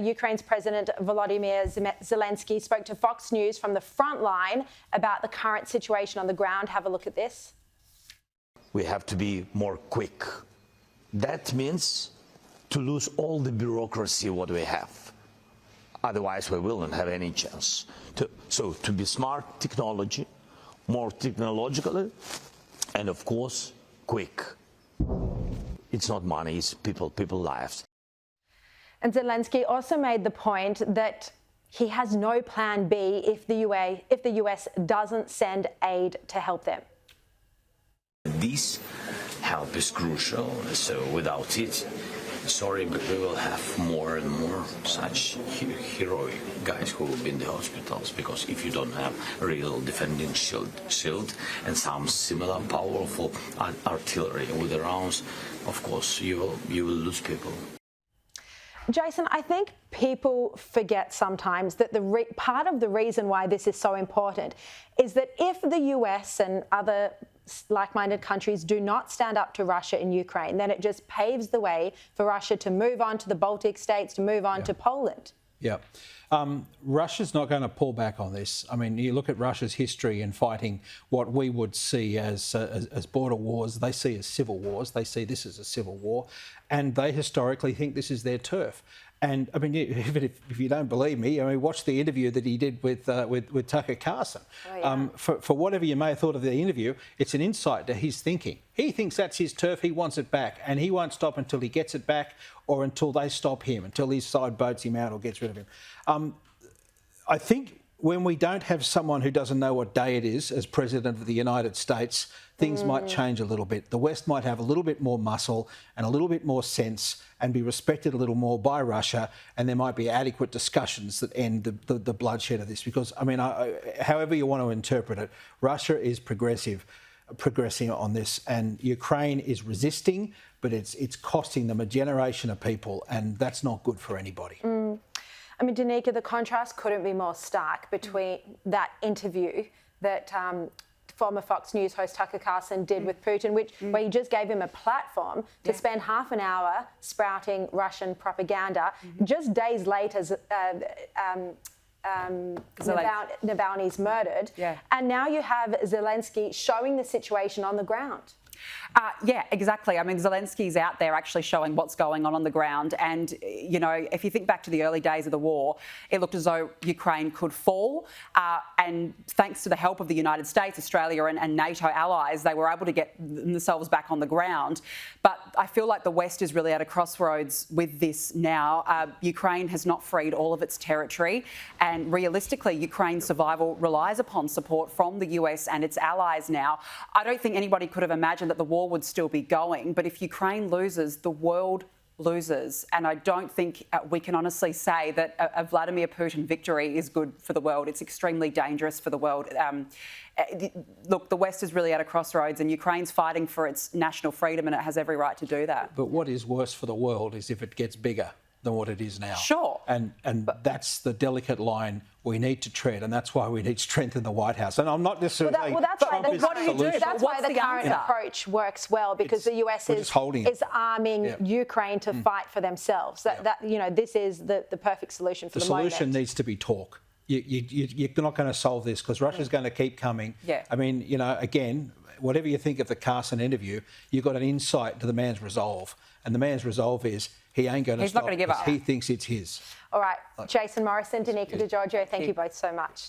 Ukraine's President Volodymyr Zelensky spoke to Fox News from the front line about the current situation on the ground. Have a look at this. We have to be more quick. That means to lose all the bureaucracy what we have. Otherwise, we will not have any chance. So to be smart technology, more technologically, and of course, quick. It's not money, it's people lives. And Zelensky also made the point that he has no plan B if the US doesn't send aid to help them. This help is crucial, so without it, sorry, but we will have more and more such heroic guys who will be in the hospitals, because if you don't have a real defending shield and some similar powerful artillery with the rounds, of course you will lose people. Jason, I think people forget sometimes that part of the reason why this is so important is that if the US and other like-minded countries do not stand up to Russia in Ukraine, then it just paves the way for Russia to move on to the Baltic states, to move on to Poland. Yeah. Russia's not going to pull back on this. I mean, you look at Russia's history in fighting what we would see as border wars. They see as civil wars. They see this as a civil war, and they historically think this is their turf. And I mean, even if you don't believe me, I mean, watch the interview that he did with Tucker Carlson. Oh, yeah. For whatever you may have thought of the interview, it's an insight to his thinking. He thinks that's his turf. He wants it back, and he won't stop until he gets it back, or until they stop him, until his side boats him out or gets rid of him. I think when we don't have someone who doesn't know what day it is as President of the United States, things might change a little bit. The West might have a little bit more muscle and a little bit more sense and be respected a little more by Russia, and there might be adequate discussions that end the bloodshed of this. Because, I mean, however you want to interpret it, Russia is progressing on this, and Ukraine is resisting, but it's costing them a generation of people, and that's not good for anybody. I mean, Danica, the contrast couldn't be more stark between that interview that former Fox News host Tucker Carlson did with Putin, where he just gave him a platform to spend half an hour sprouting Russian propaganda. Just days later, Navalny's murdered. And now you have Zelensky showing the situation on the ground. Yeah, exactly. I mean, Zelensky's out there actually showing what's going on the ground. And, you know, if you think back to the early days of the war, it looked as though Ukraine could fall. And thanks to the help of the United States, Australia and NATO allies, they were able to get themselves back on the ground. But I feel like the West is really at a crossroads with this now. Ukraine has not freed all of its territory. And realistically, Ukraine's survival relies upon support from the US and its allies now. I don't think anybody could have imagined that the war would still be going, but if Ukraine loses, the world loses. And I don't think we can honestly say that a Vladimir Putin victory is good for the world. It's extremely dangerous for the world. Look, the West is really at a crossroads, and Ukraine's fighting for its national freedom, and it has every right to do that. But what is worse for the world is if it gets bigger than what it is now. Sure. And that's the delicate line we need to tread, and that's why we need strength in the White House. And I'm not necessarily saying Trump is the solution. That's why the current approach works well, because the US is arming Ukraine to fight for themselves. You know, this is the perfect solution for the moment. The solution needs to be talk. You're not going to solve this because Russia's going to keep coming. I mean, you know, again, whatever you think of the Carson interview, you've got an insight to the man's resolve. And the man's resolve is he ain't going to stop. He's not going to give up. He thinks it's his. All right, Jason Morrison, Danica De Giorgio, thank you both so much.